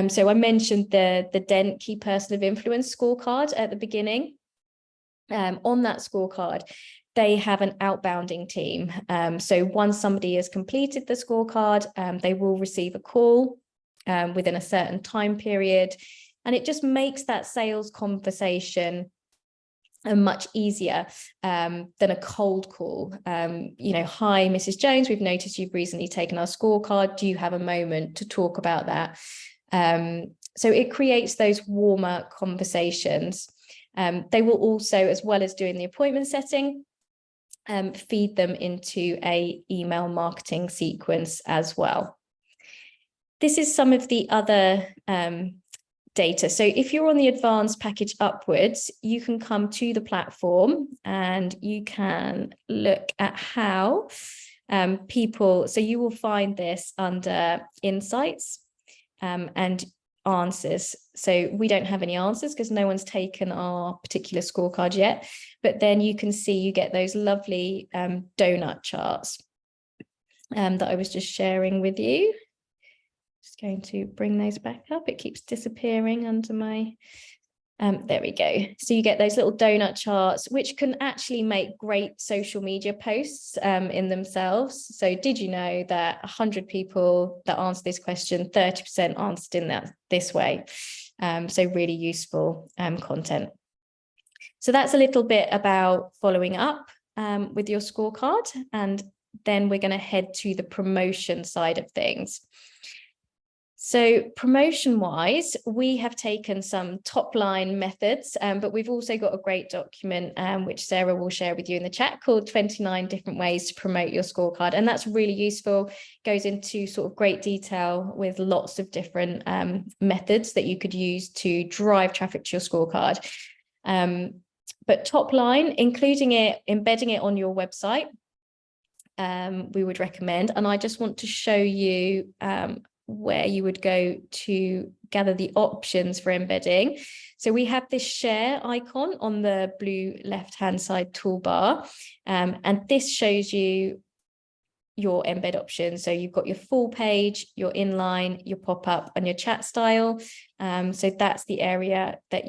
So I mentioned the Dent Key Person of Influence scorecard at the beginning. On that scorecard, they have an outbounding team. So once somebody has completed the scorecard, they will receive a call within a certain time period. And it just makes that sales conversation much easier than a cold call. You know, hi, Mrs. Jones, we've noticed you've recently taken our scorecard. Do you have a moment to talk about that? So it creates those warmer conversations. They will also, as well as doing the appointment setting, feed them into an email marketing sequence as well. This is some of the other data. So if you're on the advanced package upwards, you can come to the platform and you can look at how people, so you will find this under insights and answers. So we don't have any answers because no one's taken our particular scorecard yet, but then you can see you get those lovely donut charts that I was just sharing with you. Just going to bring those back up. It keeps disappearing under my, there we go. So you get those little donut charts, which can actually make great social media posts in themselves. So did you know that 100 people that answered this question, 30% answered in this way? So really useful content. So that's a little bit about following up with your scorecard. And then we're going to head to the promotion side of things. So promotion-wise, we have taken some top-line methods, but we've also got a great document, which Sarah will share with you in the chat, called 29 Different Ways to Promote Your Scorecard. And that's really useful, goes into sort of great detail with lots of different methods that you could use to drive traffic to your scorecard. But top-line, including it, embedding it on your website, we would recommend. And I just want to show you where you would go to gather the options for embedding. So we have this share icon on the blue left-hand side toolbar, and this shows you your embed options. So you've got your full page, your inline, your pop-up, and your chat style. So that's the area that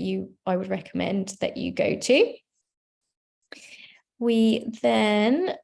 I would recommend that you go to. We then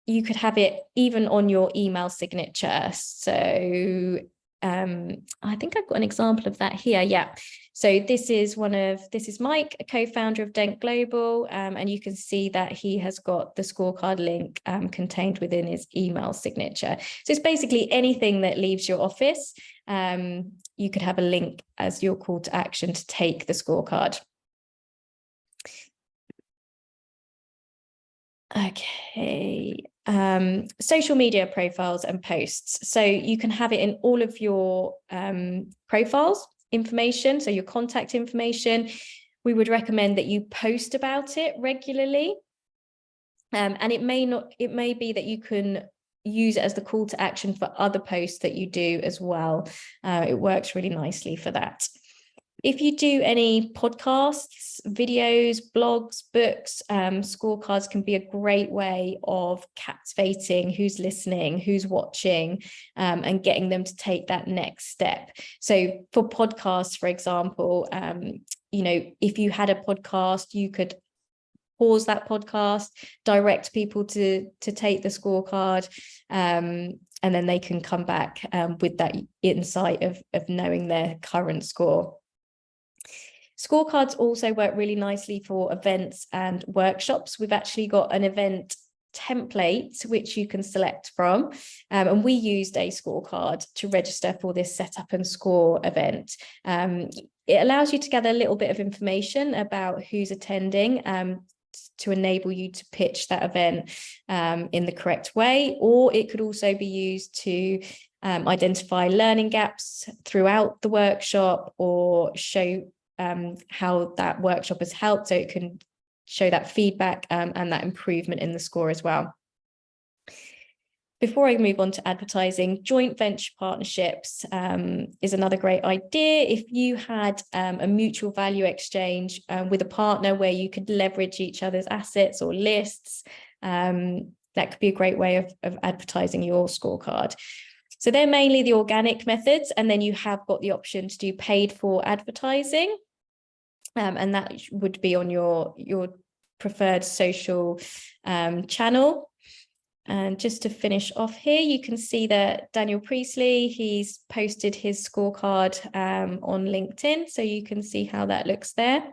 you could have it even on your email signature. So I think I've got an example of that here. Yeah. So this is Mike, a co-founder of Dent Global, and you can see that he has got the scorecard link contained within his email signature. So it's basically anything that leaves your office. You could have a link as your call to action to take the scorecard. Okay. Social media profiles and posts. So you can have it in all of your profiles information, so your contact information. we would recommend that you post about it regularly. And it may be that you can use it as the call to action for other posts that you do as well. It works really nicely for that. If you do any podcasts, videos, blogs, books, scorecards can be a great way of captivating who's listening, who's watching, and getting them to take that next step. So for podcasts, for example, if you had a podcast, you could pause that podcast, direct people to take the scorecard, and then they can come back with that insight of knowing their current score. Scorecards also work really nicely for events and workshops. We've actually got an event template which you can select from, and we used a scorecard to register for this Setup and Score event. It allows you to gather a little bit of information about who's attending, to enable you to pitch that event in the correct way, or it could also be used to identify learning gaps throughout the workshop, or show how that workshop has helped, so it can show that feedback and that improvement in the score as well. Before I move on to advertising, joint venture partnerships is another great idea. If you had a mutual value exchange with a partner where you could leverage each other's assets or lists, that could be a great way of advertising your scorecard. So they're mainly the organic methods, and then you have got the option to do paid for advertising, and that would be on your preferred social channel. And just to finish off here, you can see that Daniel Priestley, he's posted his scorecard on LinkedIn, so you can see how that looks there.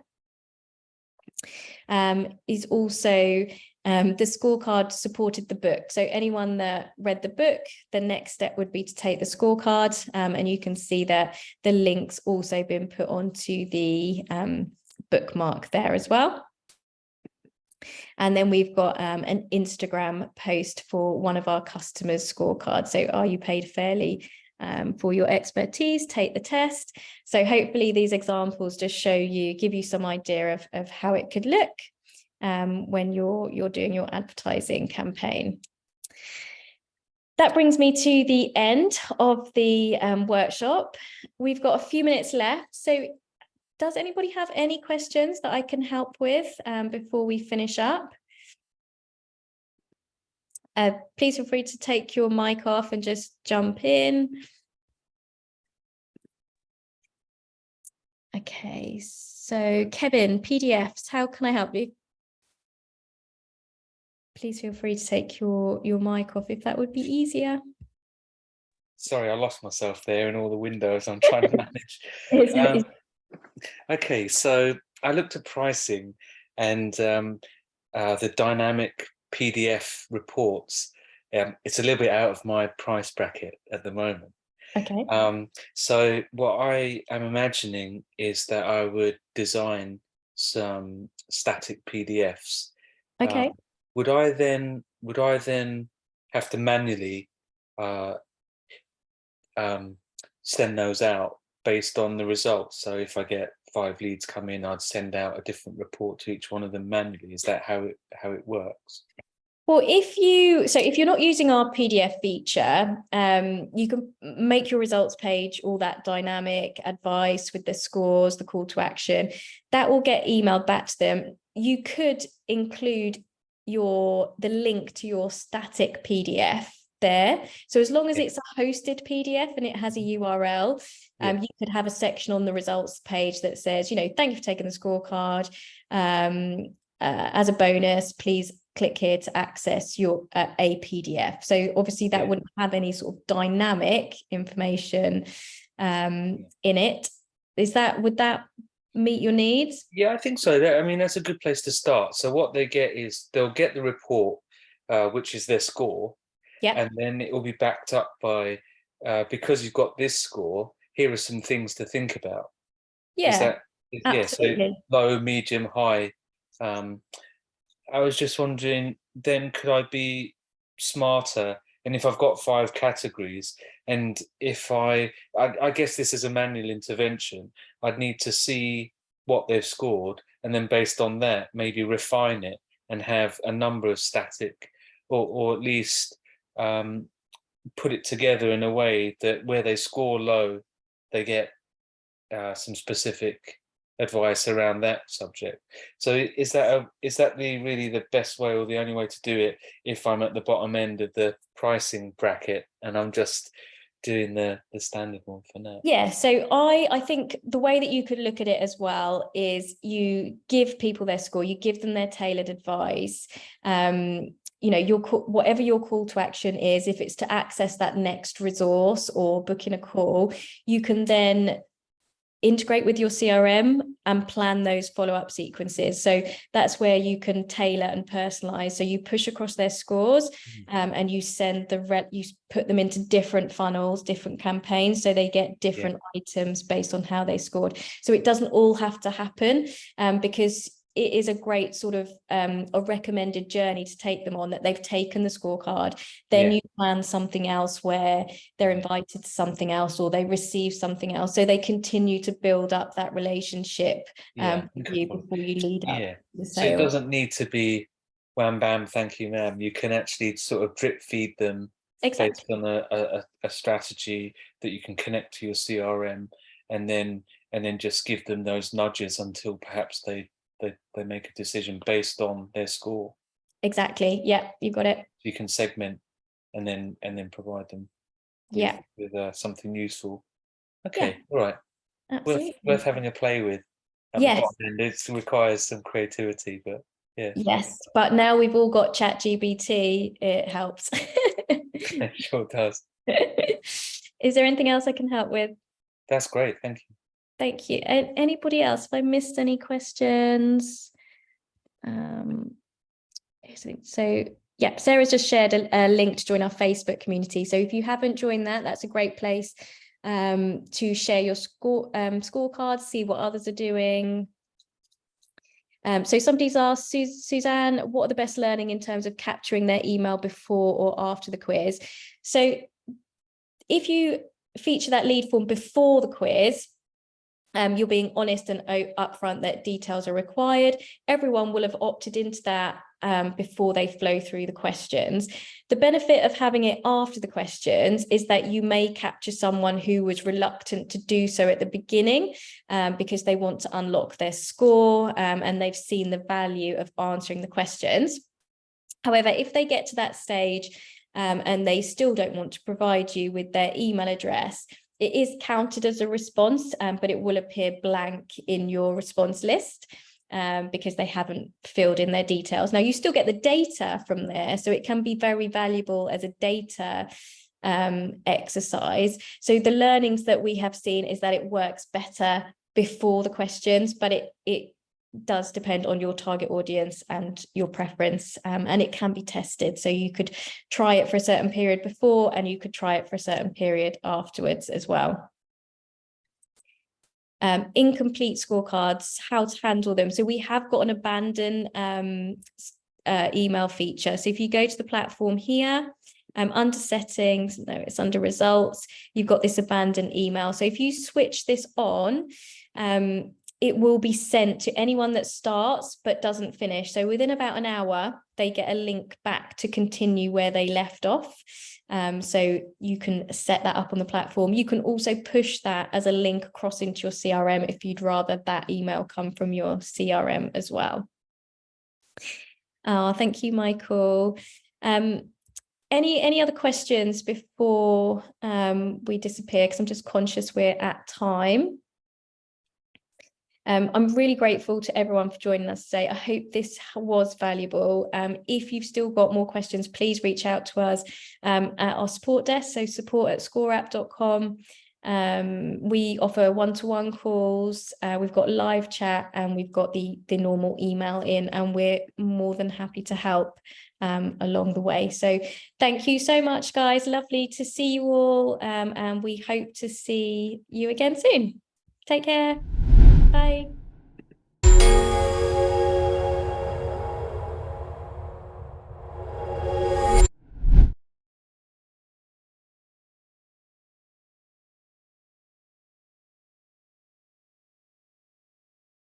He's also, the scorecard supported the book. So anyone that read the book, the next step would be to take the scorecard, and you can see that the link's also been put onto the bookmark there as well. And then we've got an Instagram post for one of our customers' scorecards. So, are you paid fairly for your expertise? Take the test. So hopefully these examples just give you some idea of how it could look when you're doing your advertising campaign. That brings me to the end of the workshop. We've got a few minutes left. So does anybody have any questions that I can help with before we finish up? Please feel free to take your mic off and just jump in. Okay, so Kevin, PDFs, how can I help you? Please feel free to take your mic off if that would be easier. Sorry, I lost myself there in all the windows I'm trying to manage. Okay, so I looked at pricing and the dynamic PDF reports. It's a little bit out of my price bracket at the moment. Okay. So what I am imagining is that I would design some static PDFs. Okay. Would I then have to manually send those out based on the results? So if I get 5 leads come in, I'd send out a different report to each one of them manually. Is that how it works? Well, if you're not using our PDF feature, you can make your results page all that dynamic advice with the scores, the call to action, that will get emailed back to them. You could include the link to your static PDF there. So as long as it's a hosted PDF and it has a URL, you could have a section on the results page that says, thank you for taking the scorecard. As a bonus, please click here to access your a PDF. So obviously that wouldn't have any sort of dynamic information in it. Would that meet your needs? Yeah, I think so. I mean, that's a good place to start. So what they get is they'll get the report, which is their score. Yeah. And then it will be backed up by, because you've got this score, here are some things to think about. Yeah, absolutely. So low, medium, high. I was just wondering, then could I be smarter? And if I've got 5 categories, and if I guess this is a manual intervention, I'd need to see what they've scored, and then based on that, maybe refine it and have a number of static, or at least put it together in a way that where they score low, they get some specific advice around that subject. So is that really the best way or the only way to do it if I'm at the bottom end of the pricing bracket and I'm just doing the standard one for now? Yeah, so I think the way that you could look at it as well is you give people their score, you give them their tailored advice. You know, whatever your call to action is, if it's to access that next resource or booking a call, you can then integrate with your CRM and plan those follow-up sequences. So that's where you can tailor and personalize. So you push across their scores, and you send you put them into different funnels, different campaigns, so they get different items based on how they scored. So it doesn't all have to happen, because it is a great sort of a recommended journey to take them on, that they've taken the scorecard, then you plan something else where they're invited to something else or they receive something else, so they continue to build up that relationship with you before you lead up the sale. So it doesn't need to be wham bam thank you ma'am. You can actually sort of drip feed them based on a strategy that you can connect to your CRM, and then just give them those nudges until perhaps they make a decision based on their score. Exactly. Yeah, you got it. You can segment and then provide them with something useful. Okay, all right. Absolutely. Worth having a play with. Yes. And it requires some creativity, but yes, but now we've all got ChatGPT, it helps. It sure does. Is there anything else I can help with? That's great, thank you. Thank you. Anybody else? Have I missed any questions? So yeah, Sarah's just shared a link to join our Facebook community. So if you haven't joined that, that's a great place to share your scorecards, see what others are doing. So somebody's asked, Suzanne, what are the best learning in terms of capturing their email before or after the quiz? So if you feature that lead form before the quiz, you're being honest and upfront that details are required. Everyone will have opted into that before they flow through the questions. The benefit of having it after the questions is that you may capture someone who was reluctant to do so at the beginning because they want to unlock their score and they've seen the value of answering the questions. However, if they get to that stage and they still don't want to provide you with their email address, it is counted as a response, but it will appear blank in your response list because they haven't filled in their details. Now, you still get the data from there, so it can be very valuable as a data exercise. So the learnings that we have seen is that it works better before the questions, but it does depend on your target audience and your preference, and it can be tested. So you could try it for a certain period before and you could try it for a certain period afterwards as well. Incomplete scorecards, how to handle them. So we have got an abandon email feature. So if you go to the platform here, under settings, no, it's under results, you've got this abandon email. So if you switch this on, it will be sent to anyone that starts but doesn't finish. So within about an hour, they get a link back to continue where they left off. So you can set that up on the platform. You can also push that as a link across into your CRM if you'd rather that email come from your CRM as well. Thank you, Michael. Any other questions before we disappear? Because I'm just conscious we're at time. I'm really grateful to everyone for joining us today. I hope this was valuable. If you've still got more questions, please reach out to us at our support desk, so support@scoreapp.com. We offer one-to-one calls, we've got live chat, and we've got the normal email in, and we're more than happy to help along the way. So thank you so much, guys. Lovely to see you all, and we hope to see you again soon. Take care. Bye.